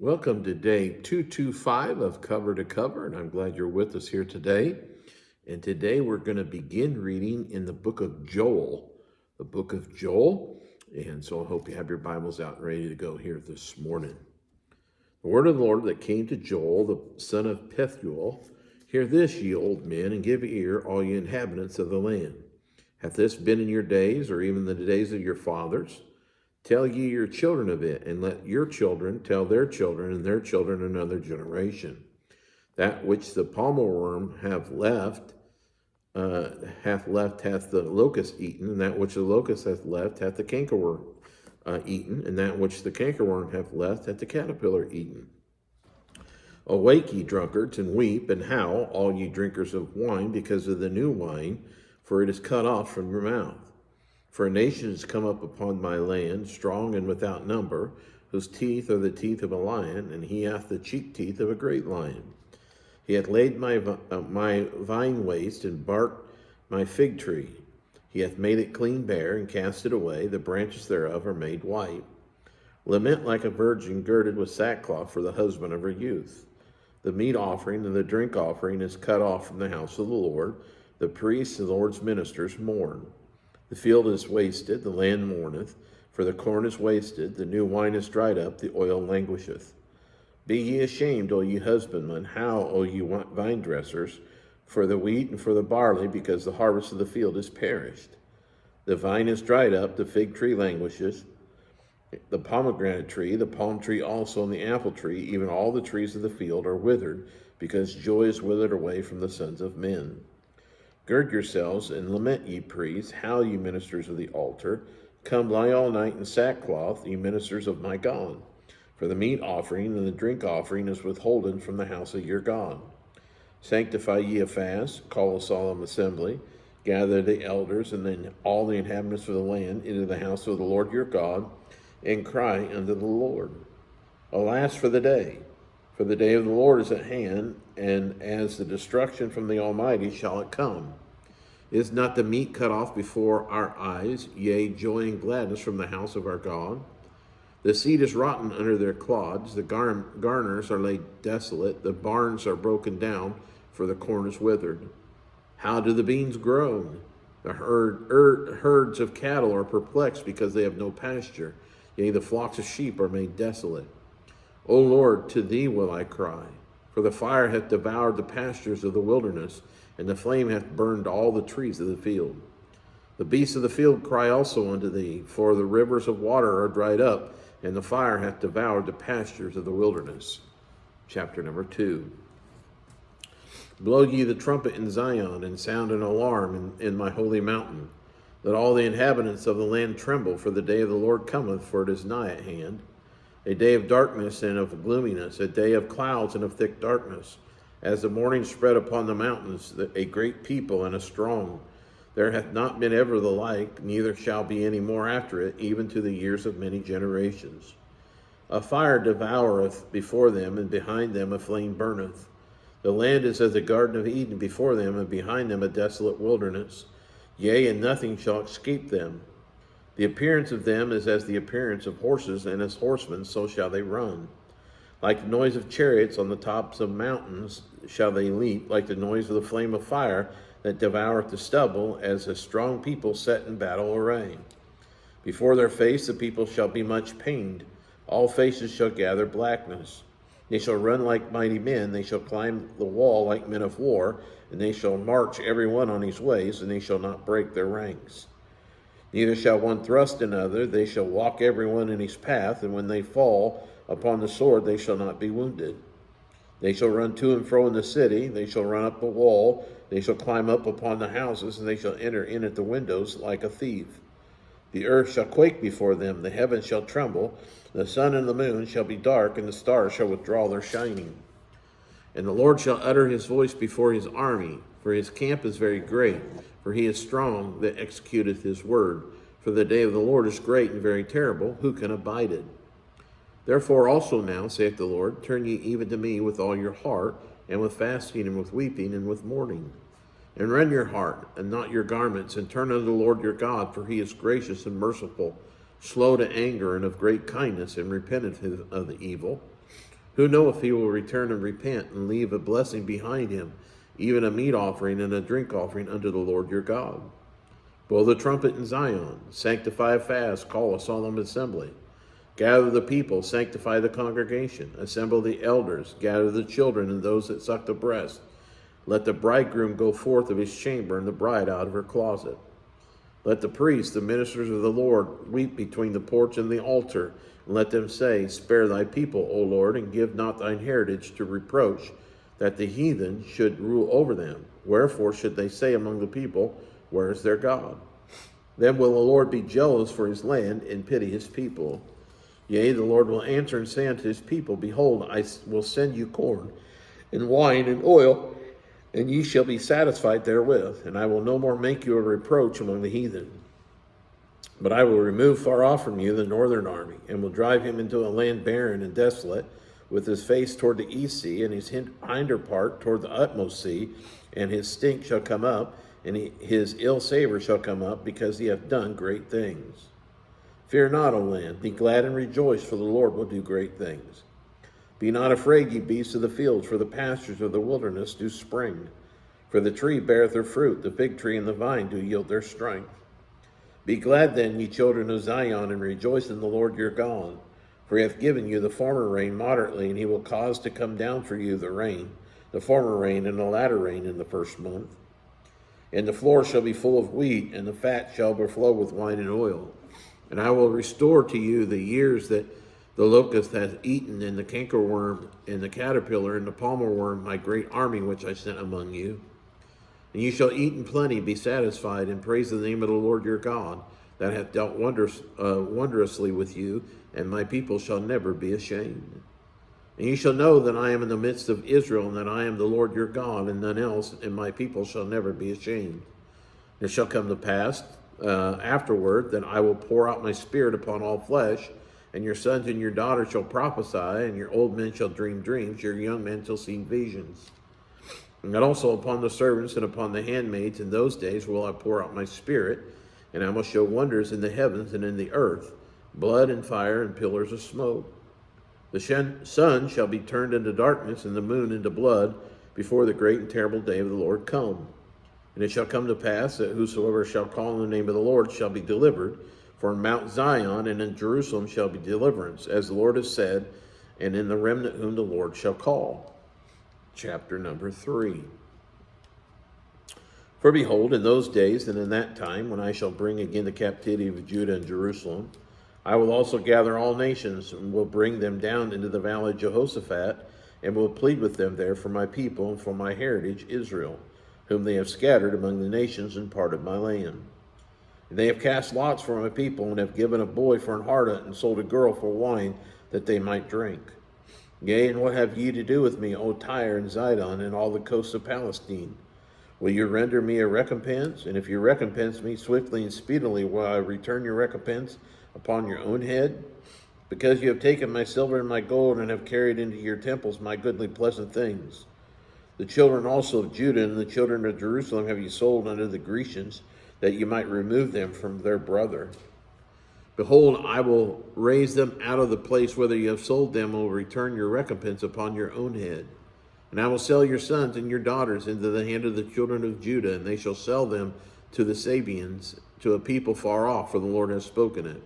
Welcome to day 225 of Cover to Cover, and I'm glad you're with us here today. And today we're going to begin reading in the book of Joel, And so I hope you have your Bibles out and ready to go here this morning. The word of the Lord that came to Joel, the son of Pethuel. Hear this, ye old men, and give ear, all ye inhabitants of the land. Hath this been in your days, or even the days of your fathers? Tell ye your children of it, and let your children tell their children, and their children another generation. That which the palmer worm hath left hath the locust eaten, and that which the locust hath left hath the cankerworm eaten, and that which the cankerworm hath left hath the caterpillar eaten. Awake, ye drunkards, and weep, and howl, all ye drinkers of wine, because of the new wine, for it is cut off from your mouth. For a nation has come up upon my land, strong and without number, whose teeth are the teeth of a lion, and he hath the cheek teeth of a great lion. He hath laid my vine waste, and barked my fig tree. He hath made it clean bare, and cast it away. The branches thereof are made white. Lament like a virgin girded with sackcloth for the husband of her youth. The meat offering and the drink offering is cut off from the house of the Lord. The priests and the Lord's ministers mourn. The field is wasted, the land mourneth, for the corn is wasted, the new wine is dried up, the oil languisheth. Be ye ashamed, O ye husbandmen, howl, O ye vine dressers, for the wheat and for the barley, because the harvest of the field is perished. The vine is dried up, the fig tree languisheth, the pomegranate tree, the palm tree also, and the apple tree, even all the trees of the field are withered, because joy is withered away from the sons of men. Gird yourselves and lament, ye priests, howl, ye ministers of the altar. Come lie all night in sackcloth, ye ministers of my God. For the meat offering and the drink offering is withholden from the house of your God. Sanctify ye a fast, call a solemn assembly, gather the elders and then all the inhabitants of the land into the house of the Lord your God, and cry unto the Lord. Alas for the day! For the day of the Lord is at hand, and as the destruction from the Almighty shall it come. Is not the meat cut off before our eyes, yea, joy and gladness from the house of our God? The seed is rotten under their clods, the garners are laid desolate, the barns are broken down, for the corn is withered. How do the beans groan? The herds of cattle are perplexed because they have no pasture, yea, the flocks of sheep are made desolate. O Lord, to thee will I cry, for the fire hath devoured the pastures of the wilderness, and the flame hath burned all the trees of the field. The beasts of the field cry also unto thee, for the rivers of water are dried up, and the fire hath devoured the pastures of the wilderness. Chapter number 2. Blow ye the trumpet in Zion, and sound an alarm in my holy mountain. Let all the inhabitants of the land tremble, for the day of the Lord cometh, for it is nigh at hand. A day of darkness and of gloominess, a day of clouds and of thick darkness. As the morning spread upon the mountains, a great people and a strong. There hath not been ever the like, neither shall be any more after it, even to the years of many generations. A fire devoureth before them, and behind them a flame burneth. The land is as the Garden of Eden before them, and behind them a desolate wilderness. Yea, and nothing shall escape them. The appearance of them is as the appearance of horses, and as horsemen so shall they run. Like the noise of chariots on the tops of mountains shall they leap, like the noise of the flame of fire that devoureth the stubble, as a strong people set in battle array. Before their face the people shall be much pained. All faces shall gather blackness. They shall run like mighty men, they shall climb the wall like men of war, and they shall march every one on his ways, and they shall not break their ranks. Neither shall one thrust another, they shall walk every one in his path, and when they fall upon the sword they shall not be wounded. They shall run to and fro in the city, they shall run up the wall, they shall climb up upon the houses, and they shall enter in at the windows like a thief. The earth shall quake before them, the heavens shall tremble, the sun and the moon shall be dark, and the stars shall withdraw their shining. And the Lord shall utter his voice before his army, for his camp is very great, for he is strong that executeth his word. For the day of the Lord is great and very terrible, who can abide it? Therefore also now, saith the Lord, turn ye even to me with all your heart, and with fasting, and with weeping, and with mourning. And rend your heart, and not your garments, and turn unto the Lord your God, for he is gracious and merciful, slow to anger, and of great kindness, and repenteth of the evil. Who knoweth if he will return and repent and leave a blessing behind him, even a meat offering and a drink offering unto the Lord your God? Blow the trumpet in Zion, sanctify a fast, call a solemn assembly. Gather the people, sanctify the congregation, assemble the elders, gather the children and those that suck the breast. Let the bridegroom go forth of his chamber and the bride out of her closet. Let the priests, the ministers of the Lord, weep between the porch and the altar, and let them say, Spare thy people, O Lord, and give not thine heritage to reproach, that the heathen should rule over them. Wherefore should they say among the people, Where is their God? Then will the Lord be jealous for his land and pity his people. Yea, the Lord will answer and say unto his people, Behold, I will send you corn, and wine, and oil, and ye shall be satisfied therewith, and I will no more make you a reproach among the heathen. But I will remove far off from you the northern army, and will drive him into a land barren and desolate, with his face toward the east sea, and his hinder part toward the utmost sea, and his stink shall come up, and his ill savor shall come up, because he hath done great things. Fear not, O land, be glad and rejoice, for the Lord will do great things. Be not afraid, ye beasts of the fields, for the pastures of the wilderness do spring. For the tree beareth her fruit, the fig tree and the vine do yield their strength. Be glad then, ye children of Zion, and rejoice in the Lord your God. For he hath given you the former rain moderately, and he will cause to come down for you the rain, the former rain and the latter rain in the first month. And the floor shall be full of wheat, and the fat shall overflow with wine and oil. And I will restore to you the years that the locust hath eaten, and the cankerworm, and the caterpillar, and the palmer worm, my great army which I sent among you. And ye shall eat in plenty, be satisfied, and praise the name of the Lord your God, that hath dealt wondrously with you, and my people shall never be ashamed. And ye shall know that I am in the midst of Israel, and that I am the Lord your God, and none else, and my people shall never be ashamed. And it shall come to pass afterward that I will pour out my spirit upon all flesh, and your sons and your daughters shall prophesy, and your old men shall dream dreams, your young men shall see visions. And also upon the servants and upon the handmaids in those days will I pour out my spirit, and I will show wonders in the heavens and in the earth, blood and fire and pillars of smoke. The sun shall be turned into darkness, and the moon into blood, before the great and terrible day of the Lord come. And it shall come to pass that whosoever shall call on the name of the Lord shall be delivered. For in Mount Zion and in Jerusalem shall be deliverance, as the Lord has said, and in the remnant whom the Lord shall call. Chapter number 3. For behold, in those days and in that time, when I shall bring again the captivity of Judah and Jerusalem, I will also gather all nations, and will bring them down into the valley of Jehoshaphat, and will plead with them there for my people and for my heritage Israel, whom they have scattered among the nations and parted my land. They have cast lots for my people, and have given a boy for an harlot, and sold a girl for wine, that they might drink. Yea, and what have ye to do with me, O Tyre and Zidon, and all the coasts of Palestine? Will you render me a recompense? And if you recompense me swiftly and speedily, will I return your recompense upon your own head? Because you have taken my silver and my gold, and have carried into your temples my goodly pleasant things. The children also of Judah and the children of Jerusalem have you sold unto the Grecians, that you might remove them from their brother. Behold, I will raise them out of the place whither you have sold them, and will return your recompense upon your own head. And I will sell your sons and your daughters into the hand of the children of Judah, and they shall sell them to the Sabeans, to a people far off, for the Lord has spoken it.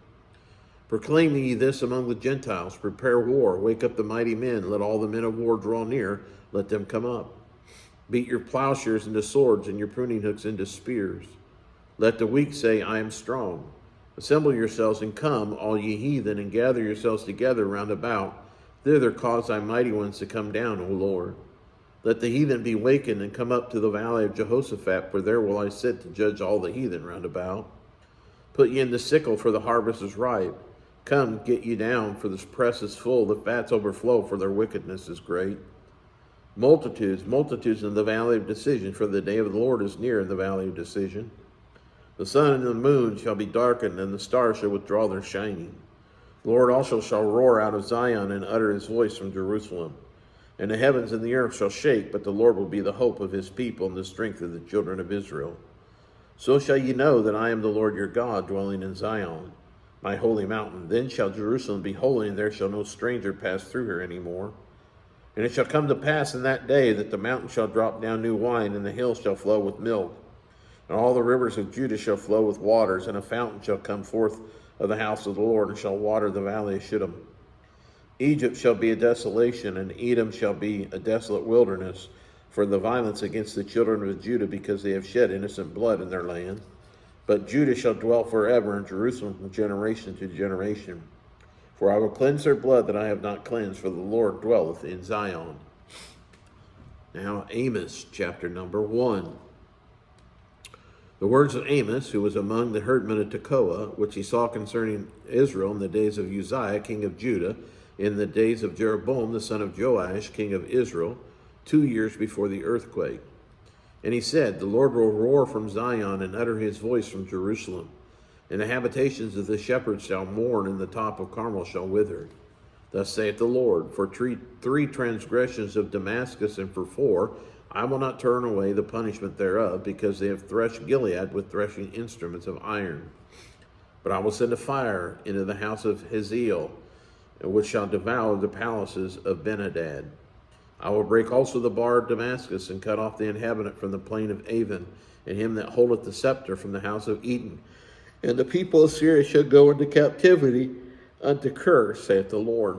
Proclaim ye this among the Gentiles, prepare war, wake up the mighty men, let all the men of war draw near, let them come up. Beat your plowshares into swords, and your pruning hooks into spears. Let the weak say, I am strong. Assemble yourselves and come, all ye heathen, and gather yourselves together round about. Thither cause thy mighty ones to come down, O Lord. Let the heathen be wakened, and come up to the valley of Jehoshaphat, for there will I sit to judge all the heathen round about. Put ye in the sickle, for the harvest is ripe. Come, get ye down, for the press is full, the fats overflow, for their wickedness is great. Multitudes, multitudes in the valley of decision, for the day of the Lord is near in the valley of decision. The sun and the moon shall be darkened, and the stars shall withdraw their shining. The Lord also shall roar out of Zion, and utter his voice from Jerusalem. And the heavens and the earth shall shake, but the Lord will be the hope of his people, and the strength of the children of Israel. So shall ye know that I am the Lord your God, dwelling in Zion, my holy mountain. Then shall Jerusalem be holy, and there shall no stranger pass through her any more. And it shall come to pass in that day that the mountain shall drop down new wine, and the hills shall flow with milk. And all the rivers of Judah shall flow with waters, and a fountain shall come forth of the house of the Lord, and shall water the valley of Shittim. Egypt shall be a desolation, and Edom shall be a desolate wilderness, for the violence against the children of Judah, because they have shed innocent blood in their land. But Judah shall dwell forever, and Jerusalem from generation to generation. For I will cleanse their blood that I have not cleansed, for the Lord dwelleth in Zion. Now Amos, chapter number 1. The words of Amos, who was among the herdmen of Tekoa, which he saw concerning Israel in the days of Uzziah, king of Judah, in the days of Jeroboam, the son of Joash, king of Israel, 2 years before the earthquake. And he said, the Lord will roar from Zion and utter his voice from Jerusalem. And the habitations of the shepherds shall mourn, and the top of Carmel shall wither. Thus saith the Lord, for three transgressions of Damascus, and for 4, I will not turn away the punishment thereof, because they have threshed Gilead with threshing instruments of iron. But I will send a fire into the house of Hazael, which shall devour the palaces of Benhadad. I will break also the bar of Damascus, and cut off the inhabitant from the plain of Avon, and him that holdeth the scepter from the house of Eden. And the people of Syria shall go into captivity unto Kir, saith the Lord.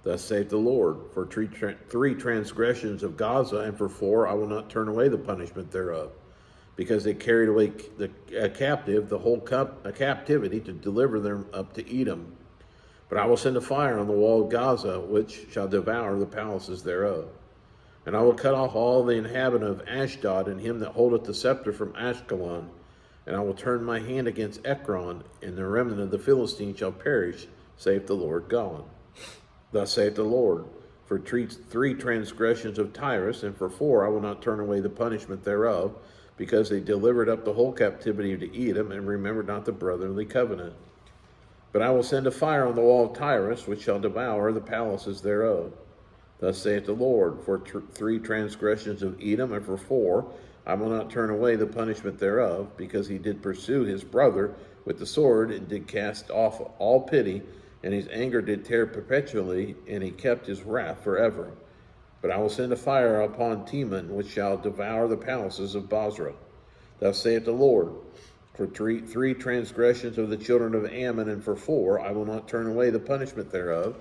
Thus saith the Lord, for three transgressions of Gaza, and for 4 I will not turn away the punishment thereof, because they carried away a captive, the whole captivity, to deliver them up to Edom. But I will send a fire on the wall of Gaza, which shall devour the palaces thereof. And I will cut off all the inhabitant of Ashdod, and him that holdeth the scepter from Ashkelon. And I will turn my hand against Ekron, and the remnant of the Philistines shall perish, saith the Lord God. Thus saith the Lord, for three transgressions of Tyrus, and for 4 I will not turn away the punishment thereof, because they delivered up the whole captivity to Edom, and remembered not the brotherly covenant. But I will send a fire on the wall of Tyrus, which shall devour the palaces thereof. Thus saith the Lord, for 3 transgressions of Edom, and for 4 I will not turn away the punishment thereof, because he did pursue his brother with the sword, and did cast off all pity, and his anger did tear perpetually, and he kept his wrath forever. But I will send a fire upon Teman, which shall devour the palaces of Bozrah. Thus saith the Lord, for three transgressions of the children of Ammon, and for 4 I will not turn away the punishment thereof,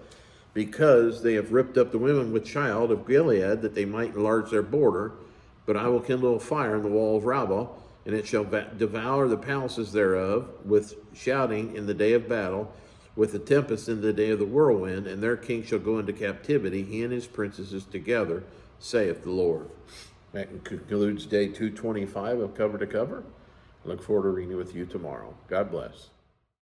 because they have ripped up the women with child of Gilead, that they might enlarge their border. But I will kindle a fire in the wall of Rabbah, and it shall devour the palaces thereof, with shouting in the day of battle, with the tempest in the day of the whirlwind, and their king shall go into captivity, he and his princesses together, saith the Lord. That concludes day 225 of Cover to Cover. I look forward to reading with you tomorrow. God bless.